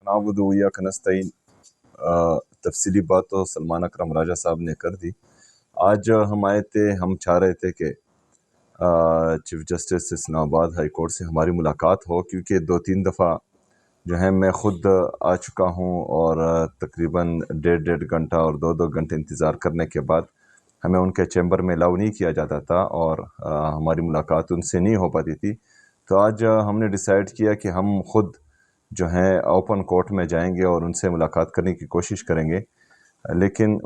नाबुदु व इय्याका नस्तईन तफसीली बात तो सलमान अकरम राजा साहब ने कर दी। आज हम आए थे, हम चाह रहे थे कि chief justice Islamabad high court से हमारी मुलाकात हो, क्योंकि 2-3 दफ़ा जो है मैं ख़ुद आ चुका हूँ और तकरीबन 1.5 घंटा और 2-2 घंटे इंतज़ार करने के बाद हमें उनके चैम्बर में अलाउ नहीं किया जाता था और हमारी मुलाकात उनसे नहीं हो पाती थी। तो आज हमने डिसाइड किया कि हम ख़ुद जो है ओपन कोर्ट में जाएंगे और उनसे मुलाकात करने की कोशिश करेंगे। लेकिन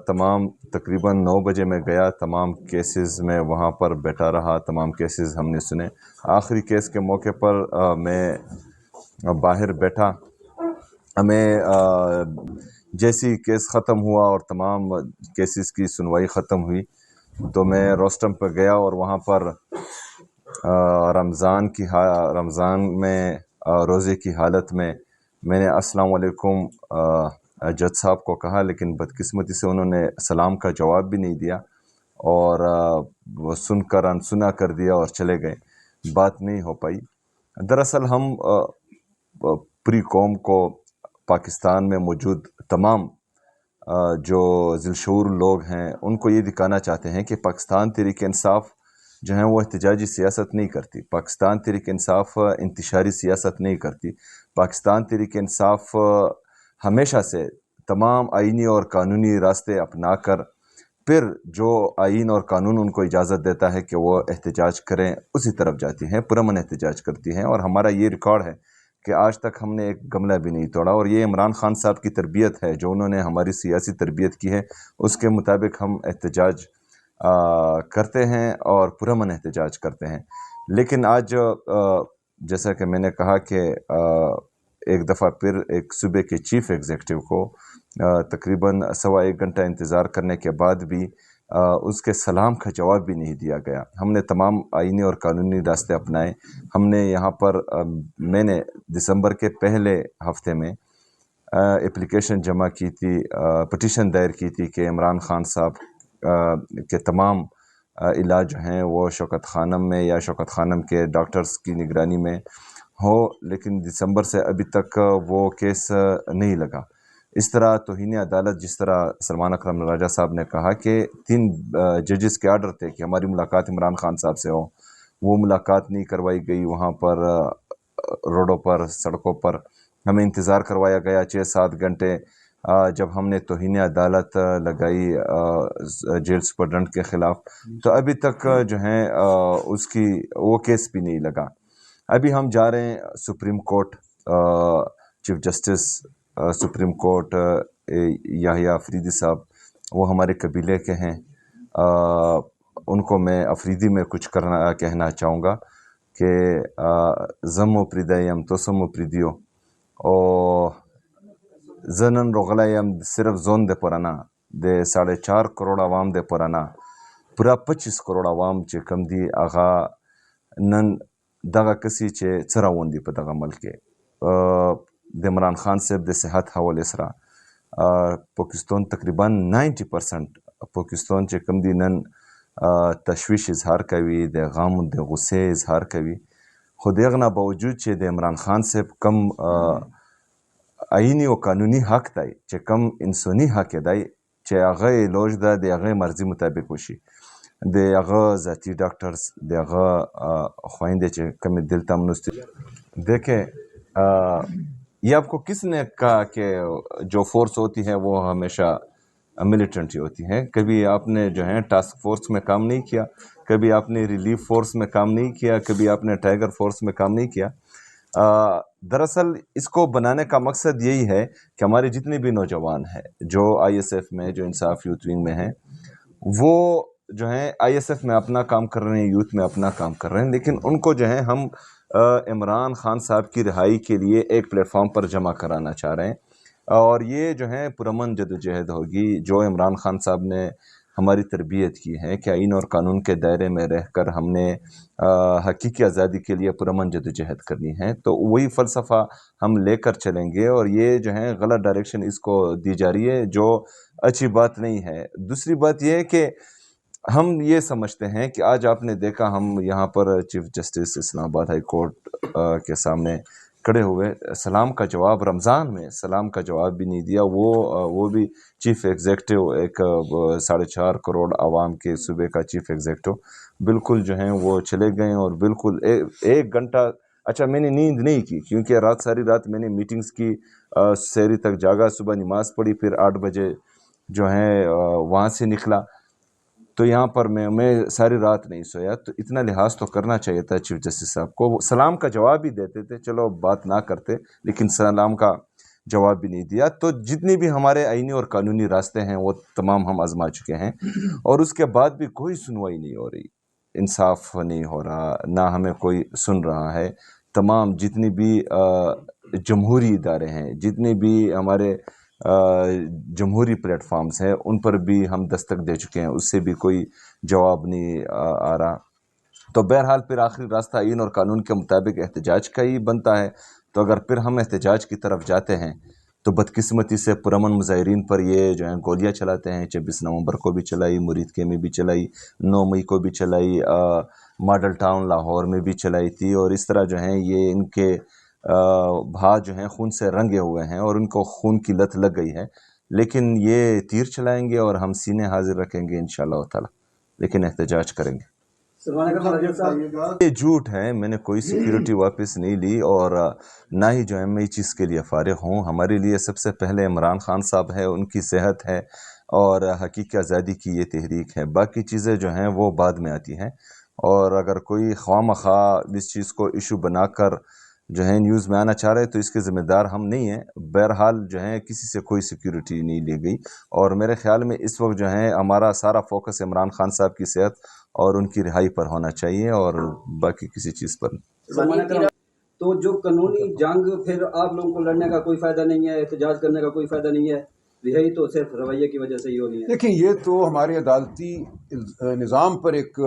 तमाम तकरीबन 9 बजे मैं गया, तमाम केसेस में वहाँ पर बैठा रहा, तमाम केसेस हमने सुने। आखिरी केस के मौके पर मैं बाहर बैठा। हमें जैसी केस ख़त्म हुआ और तमाम केसेस की सुनवाई ख़त्म हुई तो मैं रोस्टम पर गया और वहाँ पर रमज़ान में रोज़े की हालत में मैंने अस्सलाम वालेकुम जज साहब को कहा, लेकिन बदकिस्मती से उन्होंने सलाम का जवाब भी नहीं दिया और वो सुनकर अनसुना कर दिया और चले गए। बात नहीं हो पाई। दरअसल हम पूरी कौम को, पाकिस्तान में मौजूद तमाम जो ज़िलशऊर लोग हैं, उनको ये दिखाना चाहते हैं कि पाकिस्तान तहरीक इंसाफ जो है वो एहतजाजी सियासत नहीं करती। पाकिस्तान तहरीक इंसाफ इंतशारी सियासत नहीं करती। पाकिस्तान तहरीक इंसाफ हमेशा से तमाम आईनी और कानूनी रास्ते अपना कर फिर जो आइन और कानून उनको इजाज़त देता है कि वो एहतजाज करें, उसी तरफ जाती हैं, पुरअमन एहतजाज करती हैं। और हमारा ये रिकॉर्ड है कि आज तक हमने एक गमला भी नहीं तोड़ा। और ये इमरान खान साहब की तरबियत है, जो उन्होंने हमारी सियासी तरबियत की है, उसके मुताबिक हम एहतजाज करते हैं और पुरअमन एहतजाज करते हैं। लेकिन आज जैसा कि मैंने कहा कि एक दफ़ा फिर एक सूबे के चीफ एग्जीक्यूटिव को तकरीबन 1.25 घंटा इंतज़ार करने के बाद भी उसके सलाम का जवाब भी नहीं दिया गया। हमने तमाम आईनी और कानूनी रास्ते अपनाए। हमने यहाँ पर मैंने दिसंबर के पहले हफ्ते में एप्लीकेशन जमा की थी, पटिशन दायर की थी कि इमरान खान साहब के तमाम इलाज जो हैं वो शौकत खानम में या शौकत खानम के डॉक्टर्स की निगरानी में हो। लेकिन दिसंबर से अभी तक वो केस नहीं लगा। इस तरह तौहीन अदालत, जिस तरह सलमान अकरम राजा साहब ने कहा कि 3 जजेस के आर्डर थे कि हमारी मुलाकात इमरान खान साहब से हो, वो मुलाकात नहीं करवाई गई। वहाँ पर रोडों पर, सड़कों पर हमें इंतज़ार करवाया गया 6-7 घंटे। जब हमने तौहीन अदालत लगाई जेल सुपरडेंट के ख़िलाफ़, तो अभी तक जो है उसकी वो केस भी नहीं लगा। अभी हम जा रहे हैं supreme court. Chief justice supreme court Yahya Afridi साहब, वो हमारे कबीले के हैं। उनको मैं अफरीदी में कुछ कहना चाहूँगा कि ज़मो प्रिदायम तो समो प्रिदियो और जनन रोगलायम सिर्फ जोन दे पुराना दे 4.5 करोड़ आवाम दे पुराना पूरा 25 करोड़ आवाम चे कम दी आगा नन दगा कसी चे चरावंदी पे दगा मल के दे इमरान खान साहब दे सेहत हवाले सरा पाकिस्तान तकरीबन 90% पाकिस्तान चे कम दी नन तशवीश इजहार कवी, दे गम दे गुस्से इजहार कवी। खुद यगना बावजूद चे दे इमरान खान साहब कम आईनी और कानूनी हक दाई चे कम इंसानी हक दाई चे आगे इलाज दा दे आगे मर्जी मुताबिक वशी दे आगे ज़ाती डॉक्टर्स दे आगे ख्वाइंदे चे कम दिल तमनुस्ती। देखे ये आपको किसने कहा कि जो फोर्स होती है वो हमेशा मिलिटेंट ही होती है? कभी आपने जो है टास्क फोर्स में काम नहीं किया, कभी आपने रिलीफ फोर्स में काम नहीं किया, कभी आपने टाइगर फोर्स में काम नहीं किया। दरअसल इसको बनाने का मकसद यही है कि हमारे जितने भी नौजवान हैं जो ISF में, जो इंसाफ यूथ विंग में हैं, वो जो है ISF में अपना काम कर रहे हैं, यूथ में अपना काम कर रहे हैं, लेकिन उनको जो है हम इमरान खान साहब की रिहाई के लिए एक प्लेटफॉर्म पर जमा कराना चाह रहे हैं। और ये जो है पुरअमन जदोजहद होगी। जो इमरान खान साहब ने हमारी तरबियत की है कि आइन और कानून के दायरे में रहकर हमने हकीकी आज़ादी के लिए पुरअमन जदोजहद करनी है, तो वही फ़लसफ़ा हम लेकर चलेंगे। और ये जो है गलत डायरेक्शन इसको दी जा रही है, जो अच्छी बात नहीं है। दूसरी बात ये है कि हम ये समझते हैं कि आज आपने देखा हम यहाँ पर chief justice Islamabad high court के सामने کھڑے ہوئے، سلام کا جواب، رمضان میں سلام کا جواب بھی نہیں دیا. وہ بھی چیف ایگزیکٹو، ایک 4.5 کروڑ عوام کے صوبے کا چیف ایگزیکٹو، بالکل جو ہیں وہ چلے گئے. اور بالکل 1 گھنٹہ، اچھا میں نے نیند نہیں کی کیونکہ ساری رات میں نے میٹنگز کی، سحری تک جاگا، صبح نماز پڑھی، پھر 8 بجے جو ہیں وہاں سے نکلا. تو یہاں پر میں ساری رات نہیں سویا. تو اتنا لحاظ تو کرنا چاہیے تھا چیف جسٹس صاحب کو. وہ سلام کا جواب بھی دیتے تھے، چلو بات نہ کرتے، لیکن سلام کا جواب بھی نہیں دیا. تو جتنی بھی ہمارے آئینی اور قانونی راستے ہیں وہ تمام ہم آزما چکے ہیں، اور اس کے بعد بھی کوئی سنوائی نہیں ہو رہی، انصاف نہیں ہو رہا، نہ ہمیں کوئی سن رہا ہے. تمام جتنی بھی جمہوری ادارے ہیں، جتنے بھی ہمارے جمہوری پلیٹ فارمز ہیں، ان پر بھی ہم دستک دے چکے ہیں، اس سے بھی کوئی جواب نہیں آ رہا. تو بہرحال پھر آخری راستہ آئین اور قانون کے مطابق احتجاج کا ہی بنتا ہے. تو اگر پھر ہم احتجاج کی طرف جاتے ہیں تو بدقسمتی سے پرامن مظاہرین پر یہ جو ہیں گولیاں چلاتے ہیں. 26 نومبر کو بھی چلائی، مرید کے میں بھی چلائی، 9 مئی کو بھی چلائی، ماڈل ٹاؤن لاہور میں بھی چلائی تھی. اور اس طرح جو ہیں یہ ان کے بھا جو ہیں خون سے رنگے ہوئے ہیں اور ان کو خون کی لت لگ گئی ہے. لیکن یہ تیر چلائیں گے اور ہم سینے حاضر رکھیں گے انشاءاللہ تعالی، لیکن احتجاج کریں گے. یہ جھوٹ ہے، میں نے کوئی سیکیورٹی واپس نہیں لی، اور نہ ہی جو ہے میں اس چیز کے لیے فارغ ہوں. ہمارے لیے سب سے پہلے عمران خان صاحب ہے، ان کی صحت ہے اور حقیقی آزادی کی یہ تحریک ہے. باقی چیزیں جو ہیں وہ بعد میں آتی ہیں. اور اگر کوئی خواہ مخواہ اس چیز کو ایشو بنا کر جو ہے نیوز میں آنا چاہ رہے تو اس کے ذمہ دار ہم نہیں ہیں. بہرحال جو ہے کسی سے کوئی سیکیورٹی نہیں لی گئی، اور میرے خیال میں اس وقت جو ہے ہمارا سارا فوکس عمران خان صاحب کی صحت اور ان کی رہائی پر ہونا چاہیے، اور باقی کسی چیز پر نہیں. تو جو قانونی جنگ پھر آپ لوگوں کو لڑنے کا کوئی فائدہ نہیں ہے، احتجاج کرنے کا کوئی فائدہ نہیں ہے، رہائی تو صرف رویے کی وجہ سے ہی ہونی ہے. دیکھیں یہ تو ہمارے عدالتی نظام پر ایک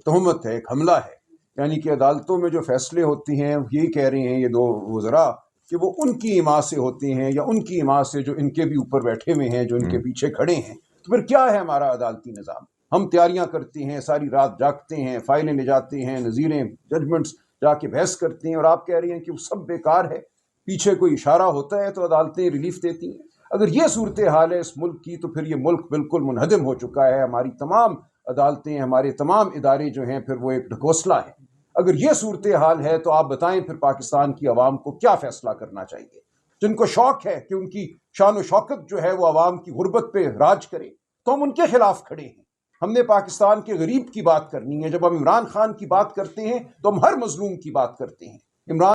تہمت ہے، ایک حملہ ہے. یعنی کہ عدالتوں میں جو فیصلے ہوتے ہیں یہی کہہ رہے ہیں یہ دو وزراء کہ وہ ان کی ایما سے ہوتے ہیں یا ان کی ایما سے جو ان کے بھی اوپر بیٹھے ہوئے ہیں، جو ان کے پیچھے کھڑے ہیں. تو پھر کیا ہے ہمارا عدالتی نظام؟ ہم تیاریاں کرتے ہیں، ساری رات جاگتے ہیں، فائلیں لے جاتے ہیں، نظیریں ججمنٹس جا کے بحث کرتے ہیں، اور آپ کہہ رہے ہیں کہ وہ سب بیکار ہے. پیچھے کوئی اشارہ ہوتا ہے تو عدالتیں ریلیف دیتی ہیں. اگر یہ صورتحال ہے اس ملک کی تو پھر یہ ملک بالکل منہدم ہو چکا ہے. ہماری تمام عدالتیں، ہمارے تمام ادارے جو ہیں پھر وہ ایک ڈھکوسلا ہے. اگر یہ صورتحال ہے تو آپ بتائیں پھر پاکستان کی عوام کو کیا فیصلہ کرنا چاہیے؟ جن کو شوق ہے کہ ان کی شان و شوکت جو ہے وہ عوام کی غربت پہ راج کرے تو ہم ان کے خلاف کھڑے ہیں. ہم نے پاکستان کے غریب کی بات کرنی ہے. جب ہم عمران خان کی بات کرتے ہیں تو ہم ہر مظلوم کی بات کرتے ہیں. عمران